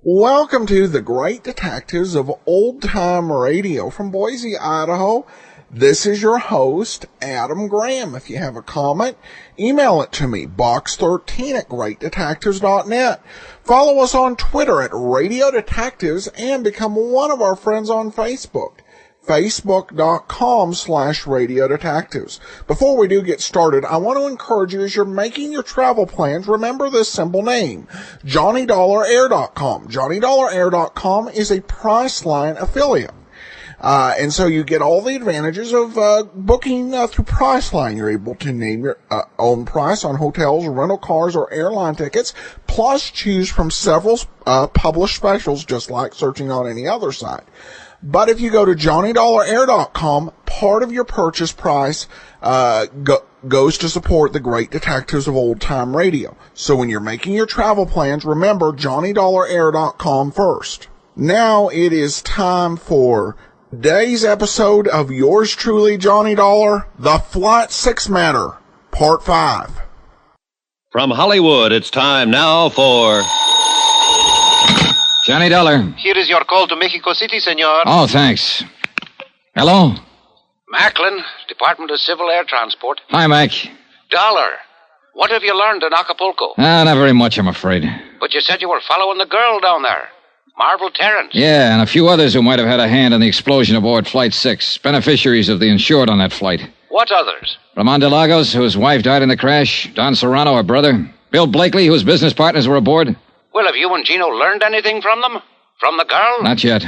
Welcome to the Great Detectives of Old Time Radio from Boise, Idaho. This is your host, Adam Graham. If you have a comment, email it to me, box13@greatdetectives.net. Follow us on Twitter at Radio Detectives and become one of our friends on Facebook, facebook.com/Radio Detectives. Before we do get started, I want to encourage you as you're making your travel plans, remember this simple name, JohnnyDollarAir.com. JohnnyDollarAir.com is a Priceline affiliate. And so you get all the advantages of booking through Priceline. You're able to name your own price on hotels, rental cars, or airline tickets, plus choose from several published specials, just like searching on any other site. But if you go to JohnnyDollarAir.com, part of your purchase price goes to support the Great Detectives of Old Time Radio. So when you're making your travel plans, remember JohnnyDollarAir.com first. Now it is time for today's episode of yours truly, Johnny Dollar, The Flight 6 Matter, Part 5. From Hollywood, it's time now for... Johnny Dollar. Here is your call to Mexico City, senor. Oh, thanks. Hello? Macklin, Department of Civil Air Transport. Hi, Mac. Dollar, what have you learned in Acapulco? Not very much, I'm afraid. But you said you were following the girl down there, Marvel Terrence. Yeah, and a few others who might have had a hand in the explosion aboard Flight 6. Beneficiaries of the insured on that flight. What others? Ramon de Lagos, whose wife died in the crash. Don Serrano, her brother. Bill Blakely, whose business partners were aboard. Well, have you and Gino learned anything from them? From the girl? Not yet.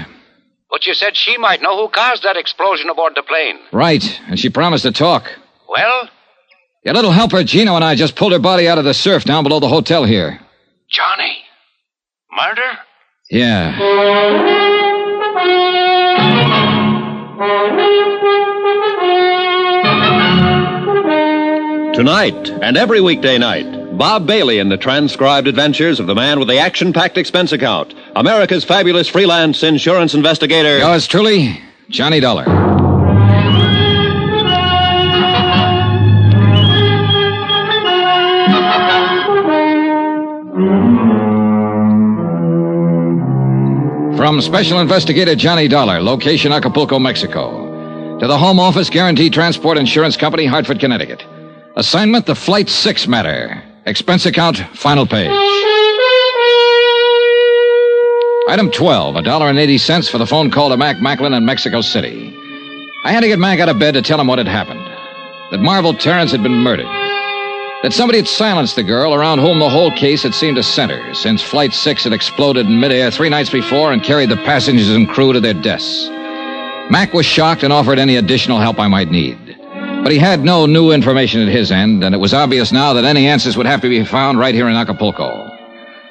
But you said she might know who caused that explosion aboard the plane. Right, and she promised to talk. Well? Your little helper, Gino, and I just pulled her body out of the surf down below the hotel here. Johnny? Murder? Yeah. Tonight and every weekday night, Bob Bailey in the transcribed adventures of the man with the action-packed expense account, America's fabulous freelance insurance investigator. Yours truly, Johnny Dollar. From Special Investigator Johnny Dollar, location Acapulco, Mexico. To the Home Office Guaranteed Transport Insurance Company, Hartford, Connecticut. Assignment, the Flight 6 Matter. Expense account, final page. Item 12, $1.80 for the phone call to Mac Macklin in Mexico City. I had to get Mac out of bed to tell him what had happened. That Marvel Terrence had been murdered. That somebody had silenced the girl around whom the whole case had seemed to center, since Flight 6 had exploded in midair 3 nights before and carried the passengers and crew to their deaths. Mac was shocked and offered any additional help I might need. But he had no new information at his end, and it was obvious now that any answers would have to be found right here in Acapulco.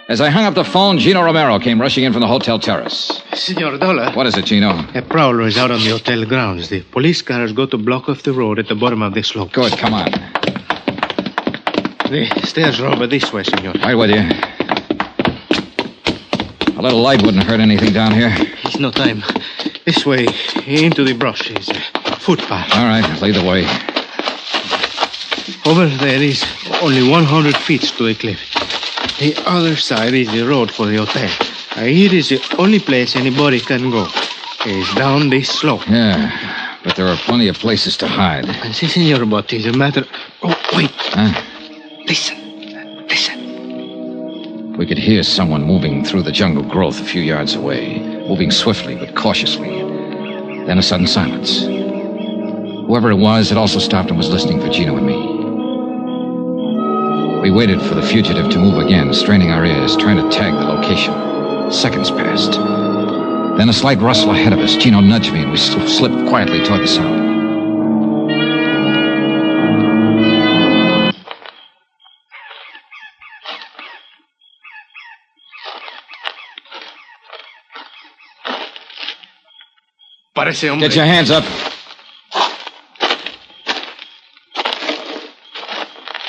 As I hung up the phone, Gino Romero came rushing in from the hotel terrace. Senor Dollar. What is it, Gino? A prowler is out on the hotel grounds. The police cars go to block off the road at the bottom of the slope. Good, come on. The stairs are over this way, senor. Right with you. A little light wouldn't hurt anything down here. It's no time. This way, into the brush, is a footpath. All right, lead the way. Over there is only 100 feet to the cliff. The other side is the road for the hotel. Here is the only place anybody can go. It's down this slope. Yeah, but there are plenty of places to hide. Si, senor, but it's a matter... Oh, wait. Huh? Listen. We could hear someone moving through the jungle growth a few yards away, moving swiftly but cautiously. Then a sudden silence. Whoever it was had also stopped and was listening for Gino and me. We waited for the fugitive to move again, straining our ears, trying to tag the location. Seconds passed. Then a slight rustle ahead of us. Gino nudged me and we slipped quietly toward the sound. Para ese hombre. Get your hands up.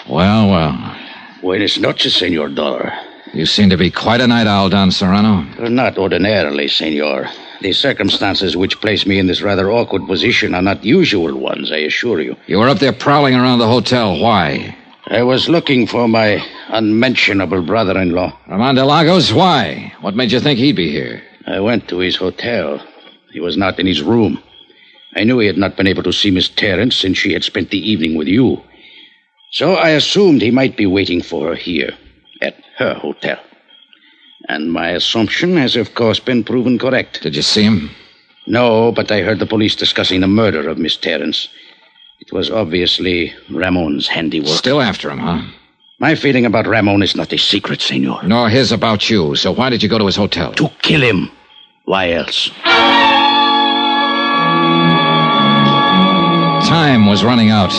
Well. Buenas noches, Senor Dollar. You seem to be quite a night owl, Don Serrano. Not ordinarily, Senor. The circumstances which place me in this rather awkward position are not usual ones, I assure you. You were up there prowling around the hotel. Why? I was looking for my unmentionable brother-in-law. Ramon de Lagos? Why? What made you think he'd be here? I went to his hotel. He was not in his room. I knew he had not been able to see Miss Terrence since she had spent the evening with you. So I assumed he might be waiting for her here, at her hotel. And my assumption has, of course, been proven correct. Did you see him? No, but I heard the police discussing the murder of Miss Terrence. It was obviously Ramon's handiwork. Still after him, huh? My feeling about Ramon is not a secret, Senor. Nor his about you. So why did you go to his hotel? To kill him. Why else? Time was running out,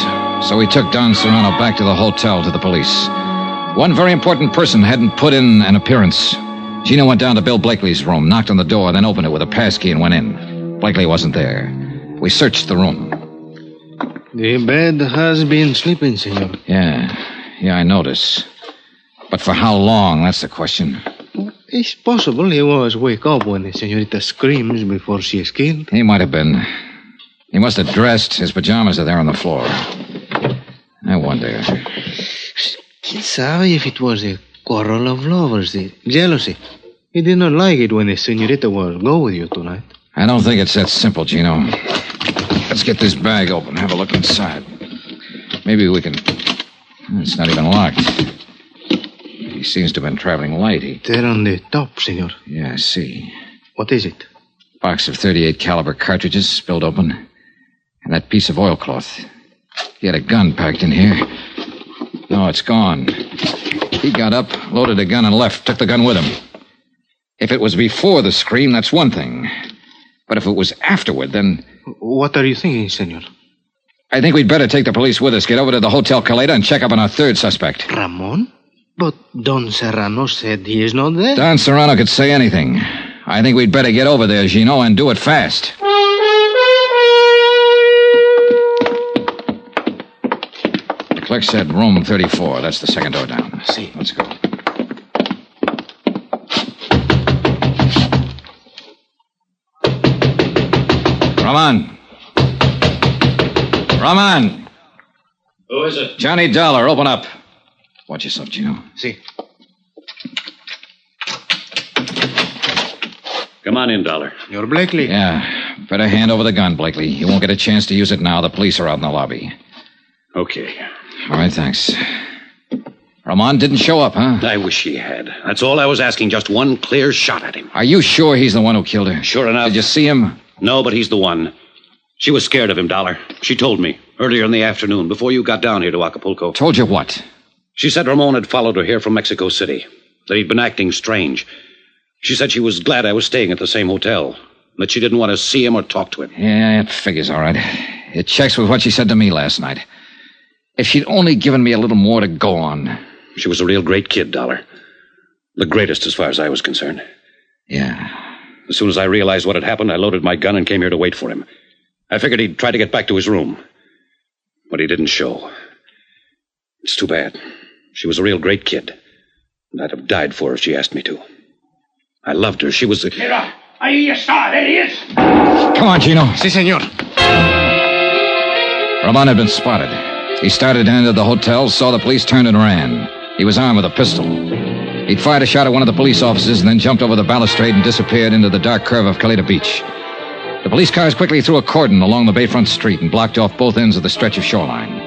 so we took Don Serrano back to the hotel to the police. One very important person hadn't put in an appearance. Gino went down to Bill Blakely's room, knocked on the door, then opened it with a passkey and went in. Blakely wasn't there. We searched the room. The bed has been sleeping, Senor. Yeah, I notice. But for how long, that's the question. It's possible he was wake up when the señorita screams before she is killed. He might have been. He must have dressed. His pajamas are there on the floor. I wonder. ¿Quién sabe if it was a quarrel of lovers, the jealousy? He did not like it when the señorita was go with you tonight. I don't think it's that simple, Gino. Let's get this bag open, have a look inside. Maybe we can... It's not even locked. He seems to have been traveling light. There on the top, senor. Yeah, I see. What is it? Box of .38 caliber cartridges spilled open. And that piece of oilcloth. He had a gun packed in here. No, it's gone. He got up, loaded a gun, and left. Took the gun with him. If it was before the scream, that's one thing. But if it was afterward, then... What are you thinking, senor? I think we'd better take the police with us, get over to the Hotel Caleta, and check up on our third suspect. Ramon? But Don Serrano said he is not there. Don Serrano could say anything. I think we'd better get over there, Gino, and do it fast. The clerk said room 34. That's the second door down. See. Let's go. Raman! Who is it? Johnny Dollar, open up. Watch yourself, Gino. See. Come on in, Dollar. You're Blakely. Yeah, better hand over the gun, Blakely. You won't get a chance to use it now. The police are out in the lobby. Okay. All right, thanks. Ramon didn't show up, huh? I wish he had. That's all I was asking, just one clear shot at him. Are you sure he's the one who killed her? Sure enough. Did you see him? No, but he's the one. She was scared of him, Dollar. She told me earlier in the afternoon, before you got down here to Acapulco. Told you what? She said Ramon had followed her here from Mexico City, that he'd been acting strange. She said she was glad I was staying at the same hotel, that she didn't want to see him or talk to him. Yeah, it figures all right. It checks with what she said to me last night. If she'd only given me a little more to go on. She was a real great kid, Dollar. The greatest as far as I was concerned. Yeah. As soon as I realized what had happened, I loaded my gun and came here to wait for him. I figured he'd try to get back to his room. But he didn't show. It's too bad. She was a real great kid. And I'd have died for her if she asked me to. I loved her. She was the... Mira, ahí está. There he is. Come on, Gino. Si, senor. Ramon had been spotted. He started and entered the hotel, saw the police, turned and ran. He was armed with a pistol. He'd fired a shot at one of the police officers and then jumped over the balustrade and disappeared into the dark curve of Caleta Beach. The police cars quickly threw a cordon along the bayfront street and blocked off both ends of the stretch of shoreline.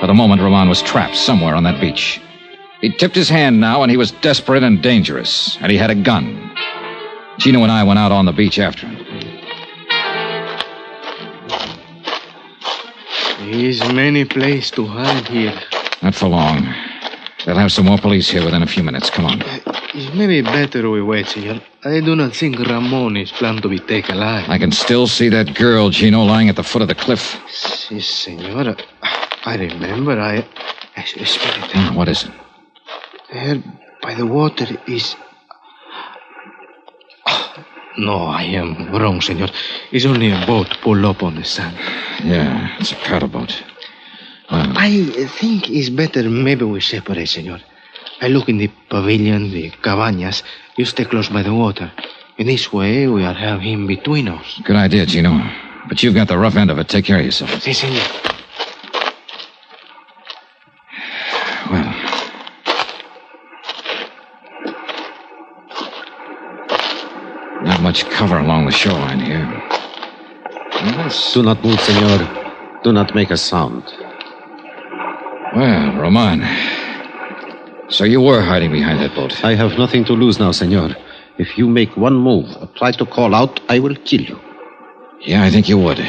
For the moment, Ramon was trapped somewhere on that beach. He'd tipped his hand now, and he was desperate and dangerous, and he had a gun. Gino and I went out on the beach after him. There's many places to hide here. Not for long. They'll have some more police here within a few minutes. Come on. It may be better we wait, senor. I do not think Ramon is planned to be taken alive. I can still see that girl, Gino, lying at the foot of the cliff. Si, senor. I remember. I spirit. What is it? There by the water is... No, I am wrong, senor. It's only a boat pulled up on the sand. Yeah, it's a paddle boat. Well, I think it's better maybe we separate, senor. I look in the pavilion, the cabañas. You stay close by the water. In this way, we'll have him between us. good idea, Gino. But you've got the rough end of it. Take care of yourself. Si, senor. Well, not much cover along the shoreline here. Do not move, senor. Do not make a sound. Well, Roman. So you were hiding behind that boat. I have nothing to lose now, senor. If you make one move or try to call out, I will kill you. Yeah, I think you would.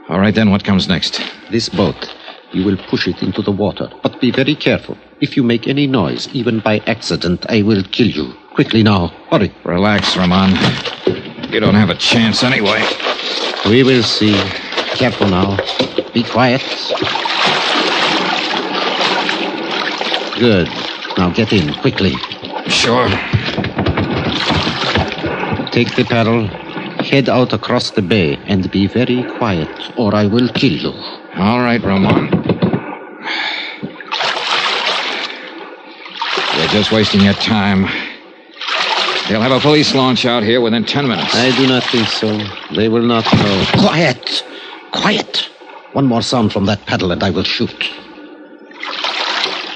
All right, then, what comes next? This boat, you will push it into the water. But be very careful. If you make any noise, even by accident, I will kill you. Quickly now. Hurry. Relax, Roman. You don't have a chance anyway. We will see. Careful now. Be quiet. Good. Now get in, quickly. Sure. Take the paddle, head out across the bay, and be very quiet, or I will kill you. All right, Roman. You're just wasting your time. They'll have a police launch out here within 10 minutes. I do not think so. They will not know. Quiet! Quiet! One more sound from that paddle and I will shoot.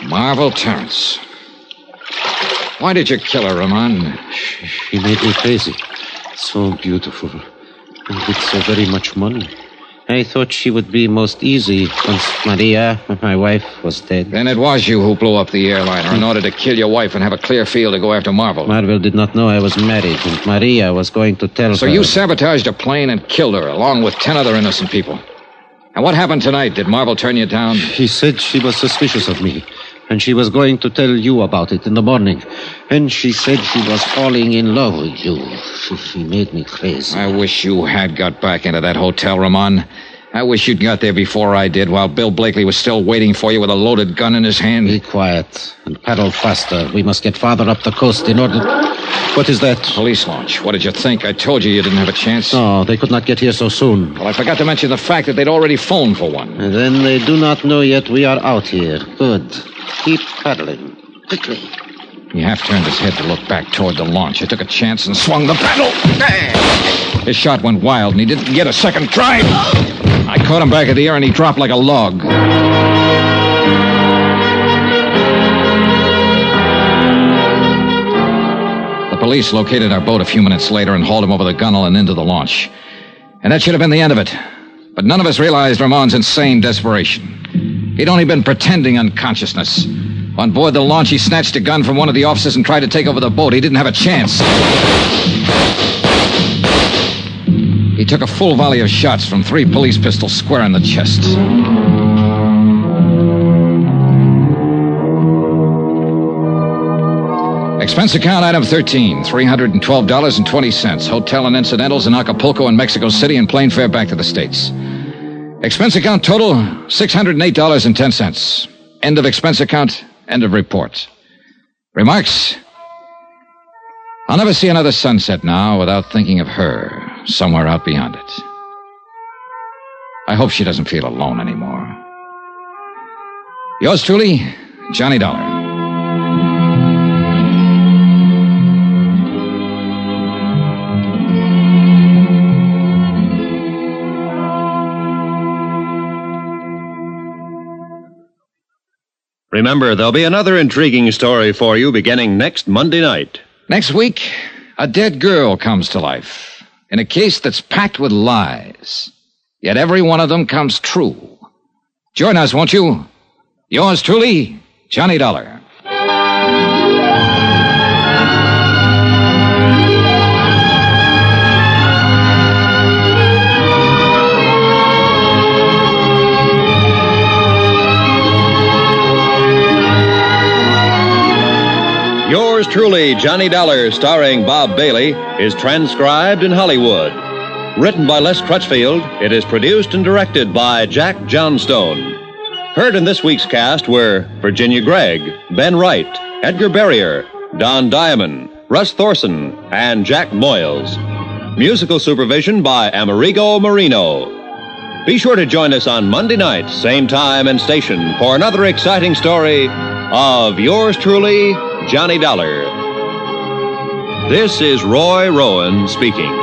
Marvel Terrence. Why did you kill her, Roman? She made me crazy. So beautiful. And with so very much money. I thought she would be most easy once Maria, my wife, was dead. Then it was you who blew up the airliner in order to kill your wife and have a clear field to go after Marvel. Marvel did not know I was married, and Maria was going to tell her. So you sabotaged a plane and killed her, along with 10 other innocent people. And what happened tonight? Did Marvel turn you down? She said she was suspicious of me, and she was going to tell you about it in the morning. And she said she was falling in love with you. She made me crazy. I wish you had got back into that hotel, Ramon. I wish you'd got there before I did, while Bill Blakely was still waiting for you with a loaded gun in his hand. Be quiet and paddle faster. We must get farther up the coast in order... What is that? Police launch. What did you think? I told you didn't have a chance. No, they could not get here so soon. Well, I forgot to mention the fact that they'd already phoned for one. And then they do not know yet we are out here. Good. Keep paddling. Quickly. He half turned his head to look back toward the launch. I took a chance and swung the paddle. His shot went wild, and he didn't get a second try. I caught him back of the air, and he dropped like a log. The police located our boat a few minutes later and hauled him over the gunwale and into the launch. And that should have been the end of it. But none of us realized Ramon's insane desperation. He'd only been pretending unconsciousness. On board the launch, he snatched a gun from one of the officers and tried to take over the boat. He didn't have a chance. He took a full volley of shots from 3 police pistols square in the chest. Expense account item 13, $312.20. Hotel and incidentals in Acapulco and Mexico City and plane fare back to the States. Expense account total, $608.10. End of expense account, end of report. Remarks? I'll never see another sunset now without thinking of her somewhere out beyond it. I hope she doesn't feel alone anymore. Yours truly, Johnny Dollar. Remember, there'll be another intriguing story for you beginning next Monday night. Next week, a dead girl comes to life in a case that's packed with lies. Yet every one of them comes true. Join us, won't you? Yours truly, Johnny Dollar. Yours truly, Johnny Dollar, starring Bob Bailey, is transcribed in Hollywood. Written by Les Crutchfield, it is produced and directed by Jack Johnstone. Heard in this week's cast were Virginia Gregg, Ben Wright, Edgar Barrier, Don Diamond, Russ Thorson, and Jack Moyles. Musical supervision by Amerigo Marino. Be sure to join us on Monday night, same time and station, for another exciting story of yours truly, Johnny Dollar. This is Roy Rowan speaking.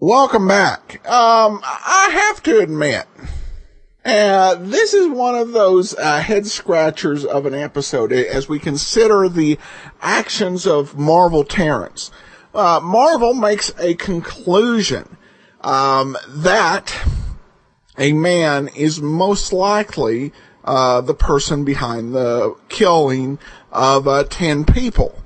Welcome back. I have to admit, this is one of those head scratchers of an episode as we consider the actions of Marvel Terrence. Marvel makes a conclusion that a man is most likely the person behind the killing of 10 people.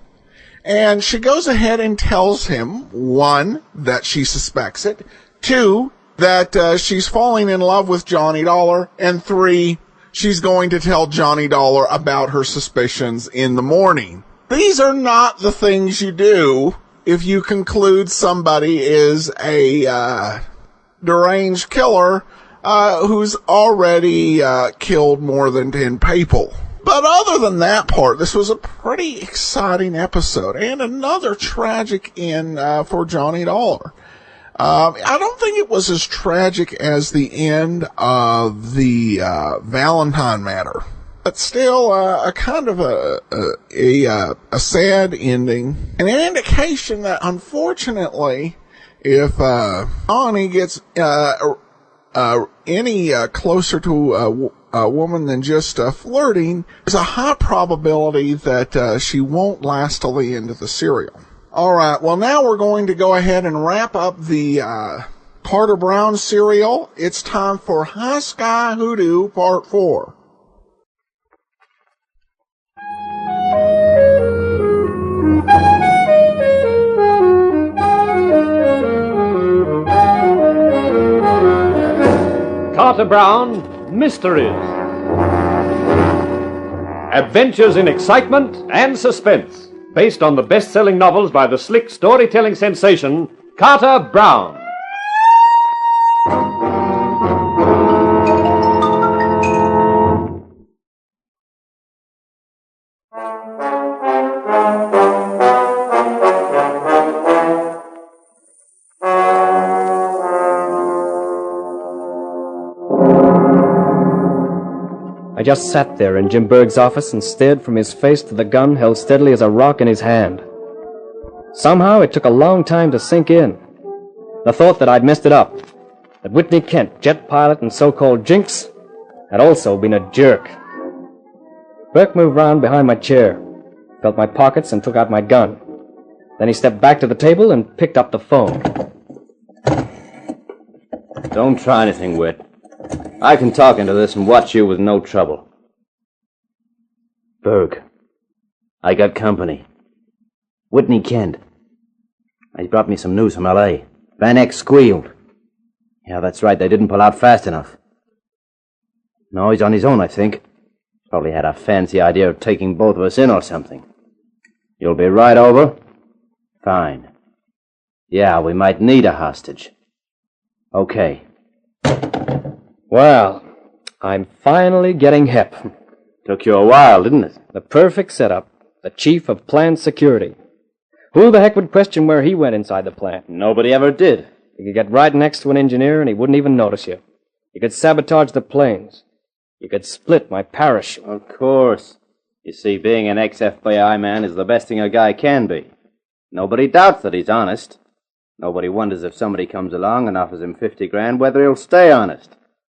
And she goes ahead and tells him, 1, that she suspects it, 2, that she's falling in love with Johnny Dollar, and 3, she's going to tell Johnny Dollar about her suspicions in the morning. These are not the things you do if you conclude somebody is a deranged killer who's already killed more than 10 people. But other than that part, this was a pretty exciting episode and another tragic end for Johnny Dollar. I don't think it was as tragic as the end of the Valentine matter, but still a kind of a sad ending and an indication that unfortunately, if Johnny gets any closer to a woman than just flirting, there's a high probability that she won't last till the end of the serial. All right, well, now we're going to go ahead and wrap up the Carter Brown serial. It's time for High Sky Hoodoo Part 4. Carter Brown Mysteries. Adventures in excitement and suspense, based on the best-selling novels by the slick storytelling sensation Carter Brown. I just sat there in Jim Berg's office and stared from his face to the gun held steadily as a rock in his hand. Somehow it took a long time to sink in. The thought that I'd messed it up, that Whitney Kent, jet pilot and so-called Jinx, had also been a jerk. Burke moved round behind my chair, felt my pockets and took out my gun. Then he stepped back to the table and picked up the phone. Don't try anything, Whit. I can talk into this and watch you with no trouble. Berg, I got company. Whitney Kent. He brought me some news from L.A. Van Eck squealed. Yeah, that's right, they didn't pull out fast enough. No, he's on his own, I think. Probably had a fancy idea of taking both of us in or something. You'll be right over? Fine. Yeah, we might need a hostage. Okay. Well, I'm finally getting hip. Took you a while, didn't it? The perfect setup. The chief of plant security. Who the heck would question where he went inside the plant? Nobody ever did. You could get right next to an engineer and he wouldn't even notice you. You could sabotage the planes. You could split my parachute. Of course. You see, being an ex-FBI man is the best thing a guy can be. Nobody doubts that he's honest. Nobody wonders if somebody comes along and offers him 50 grand whether he'll stay honest.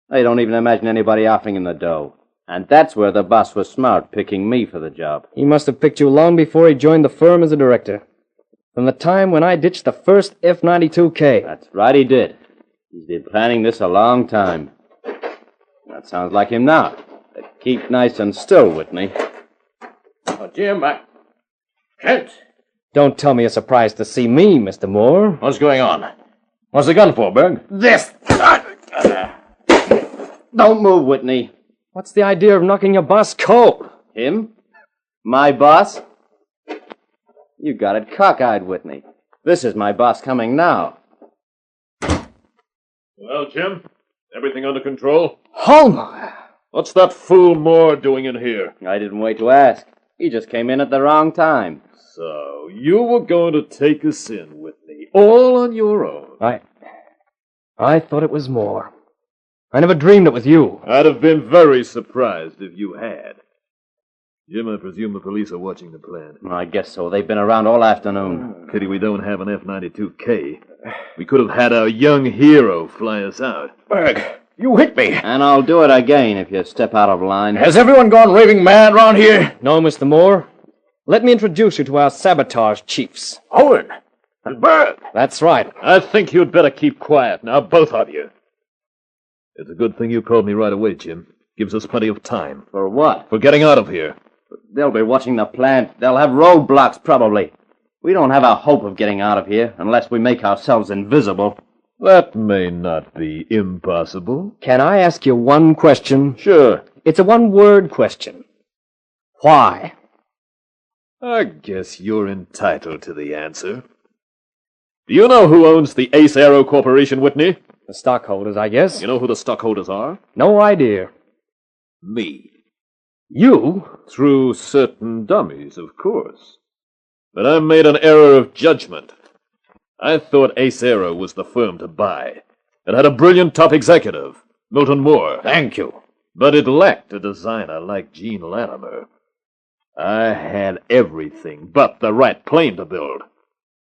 They don't even imagine anybody offering him the dough. And that's where the boss was smart, picking me for the job. He must have picked you long before he joined the firm as a director. From the time when I ditched the first F-92K. That's right, he did. He's been planning this a long time. That sounds like him now. But keep nice and still, Whitney. Oh, Jim, Kent. Don't tell me you're surprised to see me, Mr. Moore. What's going on? What's the gun for, Berg? This! Don't move, Whitney. What's the idea of knocking your boss cold? Him? My boss? You got it cockeyed, Whitney. This is my boss coming now. Well, Jim, everything under control? Hallmeyer! What's that fool Moore doing in here? I didn't wait to ask. He just came in at the wrong time. So, you were going to take us in, Whitney, all on your own. I thought it was Moore. I never dreamed it was you. I'd have been very surprised if you had. Jim, I presume the police are watching the plan. I guess so. They've been around all afternoon. Pity we don't have an F-92K. We could have had our young hero fly us out. Berg, you hit me. And I'll do it again if you step out of line. Has everyone gone raving mad round here? No, Mr. Moore. Let me introduce you to our sabotage chiefs. Owen and Berg. That's right. I think you'd better keep quiet now, both of you. It's a good thing you called me right away, Jim. Gives us plenty of time. For what? For getting out of here. They'll be watching the plant. They'll have roadblocks, probably. We don't have a hope of getting out of here unless we make ourselves invisible. That may not be impossible. Can I ask you one question? Sure. It's a one-word question. Why? I guess you're entitled to the answer. Do you know who owns the Ace Aero Corporation, Whitney? The stockholders, I guess. You know who the stockholders are? No idea. Me. You? Through certain dummies, of course. But I made an error of judgment. I thought Ace Aero was the firm to buy. It had a brilliant top executive, Milton Moore. Thank you. But it lacked a designer like Gene Latimer. I had everything but the right plane to build.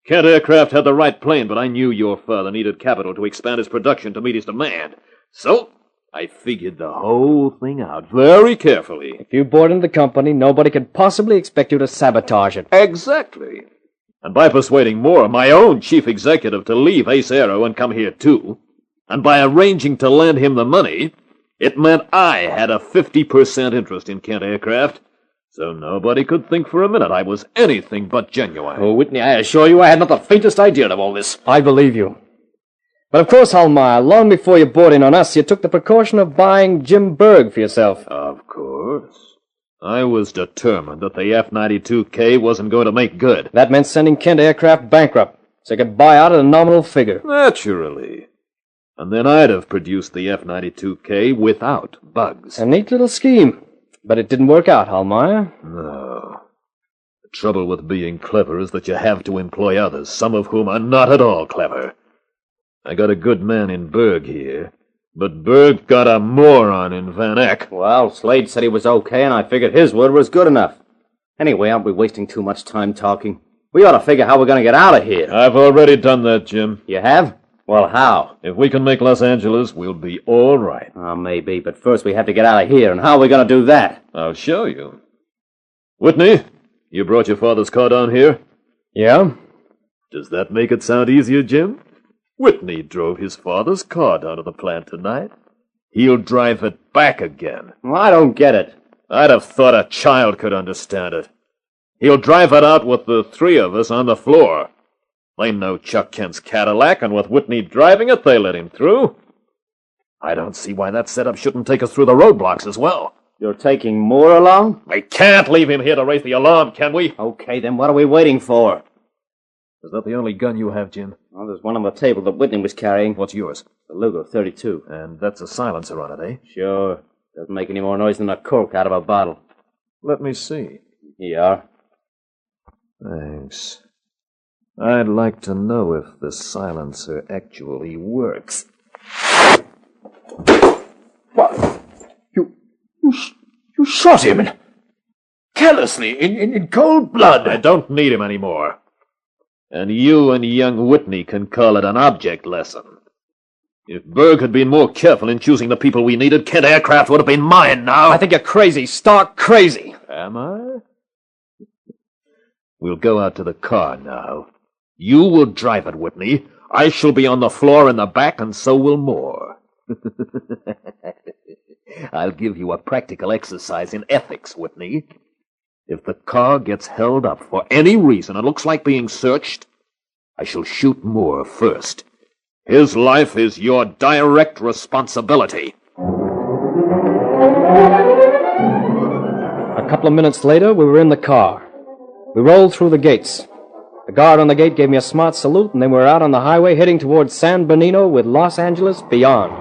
Kent Aircraft had the right plane, but I knew your father needed capital to expand his production to meet his demand. So, I figured the whole thing out very carefully. If you bought into the company, nobody could possibly expect you to sabotage it. Exactly. And by persuading Moore, my own chief executive, to leave Ace Aero and come here too, and by arranging to lend him the money, it meant I had a 50% interest in Kent Aircraft. So nobody could think for a minute I was anything but genuine. Oh, Whitney, I assure you I had not the faintest idea of all this. I believe you. But of course, Hallmeyer, long before you bought in on us, you took the precaution of buying Jim Berg for yourself. Of course. I was determined that the F-92K wasn't going to make good. That meant sending Kent Aircraft bankrupt, so you could buy out at a nominal figure. Naturally. And then I'd have produced the F-92K without bugs. A neat little scheme. But it didn't work out, Hallmeyer. No. The trouble with being clever is that you have to employ others, some of whom are not at all clever. I got a good man in Berg here, but Berg got a moron in Van Eck. Well, Slade said he was okay, and I figured his word was good enough. Anyway, aren't we wasting too much time talking? We ought to figure how we're going to get out of here. I've already done that, Jim. You have? Well, how? If we can make Los Angeles, we'll be all right. Oh, maybe, but first we have to get out of here, and how are we going to do that? I'll show you. Whitney, you brought your father's car down here? Yeah? Does that make it sound easier, Jim? Whitney drove his father's car down to the plant tonight. He'll drive it back again. Well, I don't get it. I'd have thought a child could understand it. He'll drive it out with the three of us on the floor. They know Chuck Kent's Cadillac, and with Whitney driving it, they let him through. I don't see why that setup shouldn't take us through the roadblocks as well. You're taking Moore along? We can't leave him here to raise the alarm, can we? Okay, then what are we waiting for? Is that the only gun you have, Jim? Well, there's one on the table that Whitney was carrying. What's yours? The Luger 32. And that's a silencer on it, eh? Sure. Doesn't make any more noise than a cork out of a bottle. Let me see. Here you are. Thanks. I'd like to know if the silencer actually works. What? You shot him carelessly, in cold blood. I don't need him anymore. And you and young Whitney can call it an object lesson. If Berg had been more careful in choosing the people we needed, Kent Aircraft would have been mine now. I think you're crazy, stark crazy. Am I? We'll go out to the car now. You will drive it, Whitney. I shall be on the floor in the back, and so will Moore. I'll give you a practical exercise in ethics, Whitney. If the car gets held up for any reason and looks like being searched, I shall shoot Moore first. His life is your direct responsibility. A couple of minutes later, we were in the car. We rolled through the gates. The guard on the gate gave me a smart salute, and then we were out on the highway heading towards San Benito with Los Angeles beyond.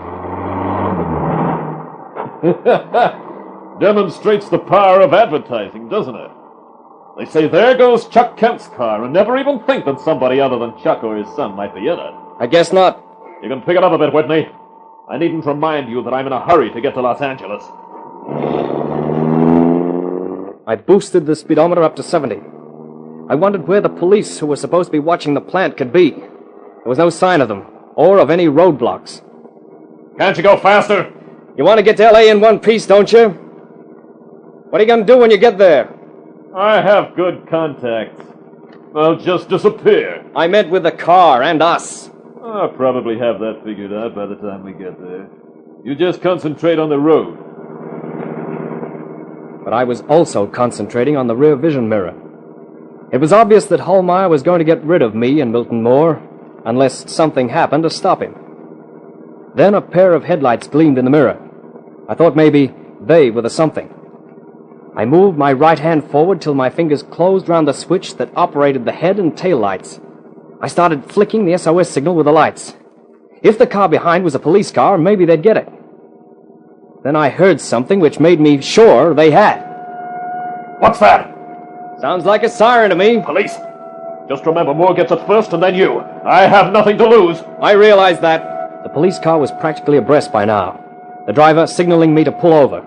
Demonstrates the power of advertising, doesn't it? They say, there goes Chuck Kent's car, and never even think that somebody other than Chuck or his son might be in it. I guess not. You can pick it up a bit, Whitney. I needn't remind you that I'm in a hurry to get to Los Angeles. I boosted the speedometer up to 70. I wondered where the police who were supposed to be watching the plant could be. There was no sign of them, or of any roadblocks. Can't you go faster? You want to get to L.A. in one piece, don't you? What are you going to do when you get there? I have good contacts. I'll just disappear. I meant with the car and us. I'll probably have that figured out by the time we get there. You just concentrate on the road. But I was also concentrating on the rear vision mirror. It was obvious that Hallmeyer was going to get rid of me and Milton Moore, unless something happened to stop him. Then a pair of headlights gleamed in the mirror. I thought maybe they were the something. I moved my right hand forward till my fingers closed round the switch that operated the head and tail lights. I started flicking the SOS signal with the lights. If the car behind was a police car, maybe they'd get it. Then I heard something which made me sure they had. What's that? Sounds like a siren to me. Police. Just remember, Moore gets it first and then you. I have nothing to lose. I realized that. The police car was practically abreast by now, the driver signaling me to pull over.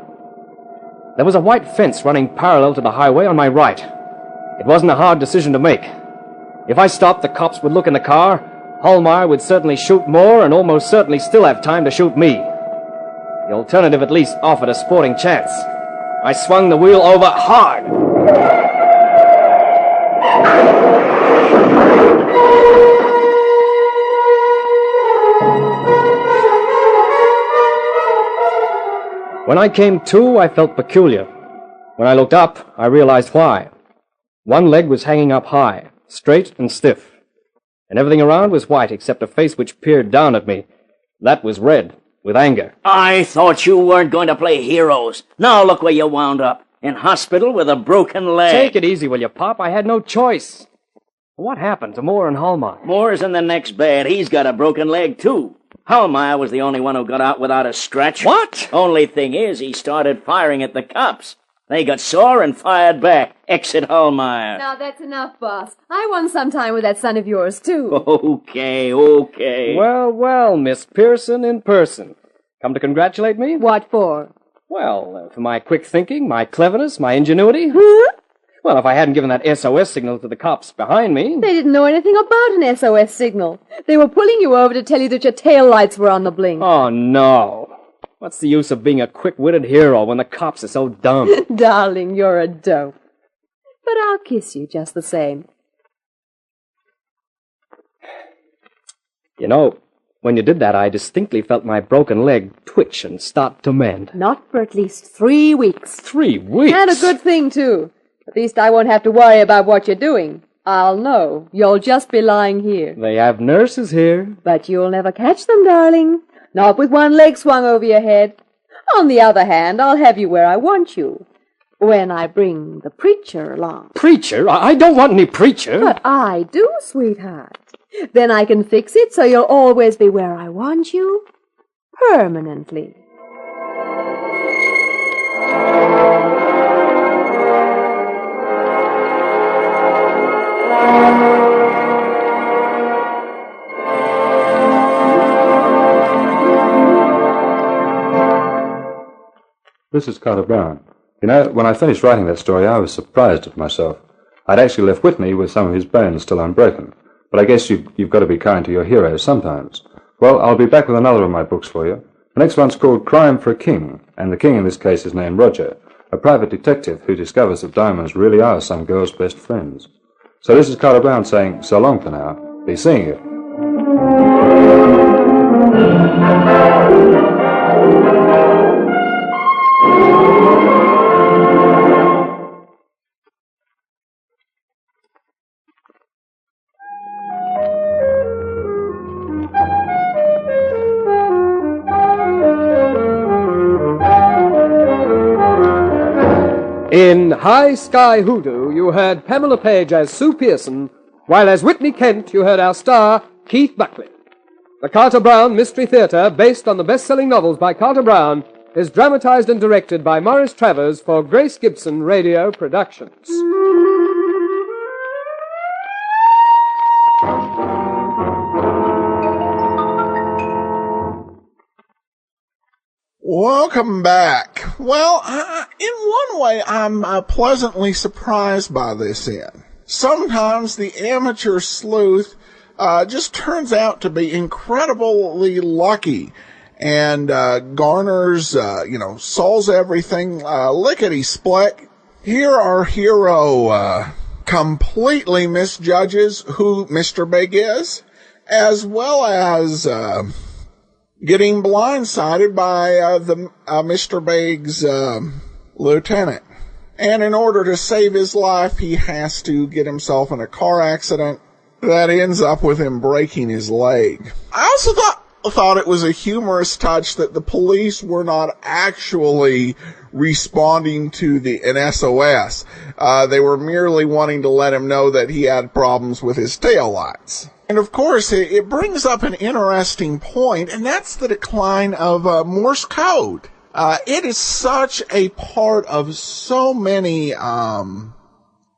There was a white fence running parallel to the highway on my right. It wasn't a hard decision to make. If I stopped, the cops would look in the car. Hallmeyer would certainly shoot Moore and almost certainly still have time to shoot me. The alternative at least offered a sporting chance. I swung the wheel over hard. When I came to, I felt peculiar. When I looked up, I realized why. One leg was hanging up high, straight and stiff, and everything around was white except a face which peered down at me. That was red, with anger. I thought you weren't going to play heroes. Now look where you wound up. In hospital with a broken leg. Take it easy, will you, Pop? I had no choice. What happened to Moore and Hallmeyer? Moore's in the next bed. He's got a broken leg, too. Hallmeyer was the only one who got out without a scratch. What? Only thing is, he started firing at the cops. They got sore and fired back. Exit Hallmeyer. Now that's enough, boss. I won some time with that son of yours, too. Okay. Well, Miss Pearson in person. Come to congratulate me? What for? Well, for my quick thinking, my cleverness, my ingenuity. Huh? Well, if I hadn't given that SOS signal to the cops behind me... They didn't know anything about an SOS signal. They were pulling you over to tell you that your tail lights were on the blink. Oh, no. What's the use of being a quick-witted hero when the cops are so dumb? Darling, you're a dope. But I'll kiss you just the same. You know, when you did that, I distinctly felt my broken leg twitch and start to mend. Not for at least 3 weeks. 3 weeks? And a good thing, too. At least I won't have to worry about what you're doing. I'll know. You'll just be lying here. They have nurses here. But you'll never catch them, darling. Not with one leg swung over your head. On the other hand, I'll have you where I want you. When I bring the preacher along. Preacher? I don't want any preacher. But I do, sweetheart. Then I can fix it so you'll always be where I want you. Permanently. This is Carter Brown. You know, when I finished writing that story, I was surprised at myself. I'd actually left Whitney with some of his bones still unbroken. But I guess you've got to be kind to your heroes sometimes. Well, I'll be back with another of my books for you. The next one's called Crime for a King, and the king in this case is named Roger, a private detective who discovers that diamonds really are some girl's best friends. So this is Carter Brown saying so long for now. Be seeing you. In High Sky Hoodoo, you heard Pamela Page as Sue Pearson, while as Whitney Kent, you heard our star, Keith Buckley. The Carter Brown Mystery Theater, based on the best-selling novels by Carter Brown, is dramatized and directed by Morris Travers for Grace Gibson Radio Productions. Welcome back. Well, in one way, I'm pleasantly surprised by this end. Sometimes the amateur sleuth just turns out to be incredibly lucky and garners, solves everything lickety-split. Here our hero completely misjudges who Mr. Big is, as well as getting blindsided by Mr. Big's lieutenant. And in order to save his life, he has to get himself in a car accident that ends up with him breaking his leg. I also thought it was a humorous touch that the police were not actually responding to an SOS. They were merely wanting to let him know that he had problems with his taillights. And of course, it brings up an interesting point, and that's the decline of Morse code. It is such a part of so many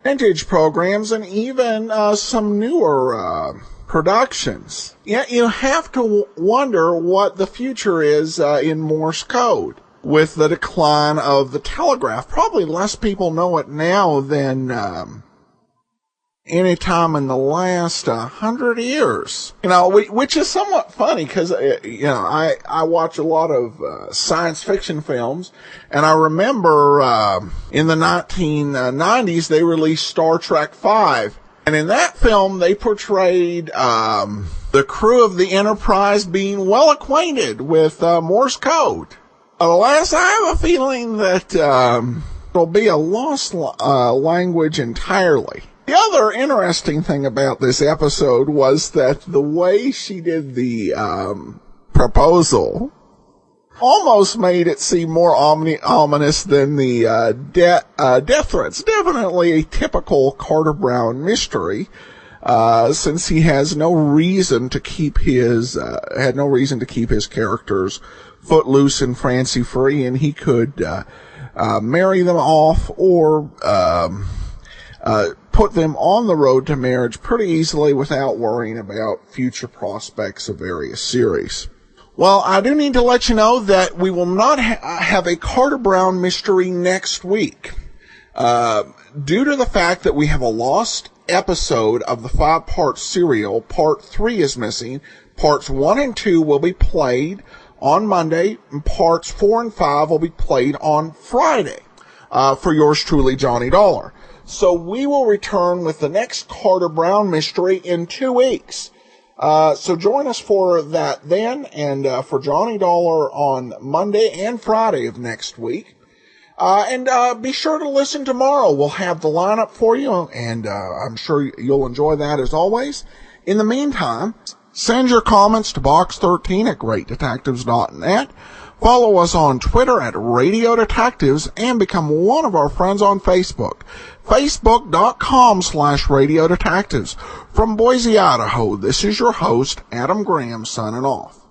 vintage programs and even some newer productions. Yet you have to wonder what the future is in Morse code. With the decline of the telegraph, probably less people know it now than any time in the last 100 years. Which is somewhat funny because, I watch a lot of science fiction films, and I remember in the 1990s they released Star Trek V, and in that film they portrayed the crew of the Enterprise being well acquainted with Morse code. Alas, I have a feeling that it'll be a lost language entirely. The other interesting thing about this episode was that the way she did the proposal almost made it seem more ominous than the death threats. Definitely a typical Carter Brown mystery, since he has no reason to keep his characters footloose and fancy free, and he could marry them off or put them on the road to marriage pretty easily without worrying about future prospects of various series. Well, I do need to let you know that we will not have a Carter Brown mystery next week, due to the fact that we have a lost episode of the 5-part serial. Part 3 is missing. Parts 1 and 2 will be played on Monday, and parts 4 and 5 will be played on Friday, for yours truly, Johnny Dollar. So we will return with the next Carter Brown mystery in 2 weeks. So join us for that then, and for Johnny Dollar on Monday and Friday of next week. And be sure to listen tomorrow. We'll have the lineup for you, and I'm sure you'll enjoy that as always. In the meantime, send your comments to box13@greatdetectives.net. Follow us on Twitter at Radio Detectives and become one of our friends on Facebook. Facebook.com/Radio Detectives. From Boise, Idaho, this is your host, Adam Graham, signing off.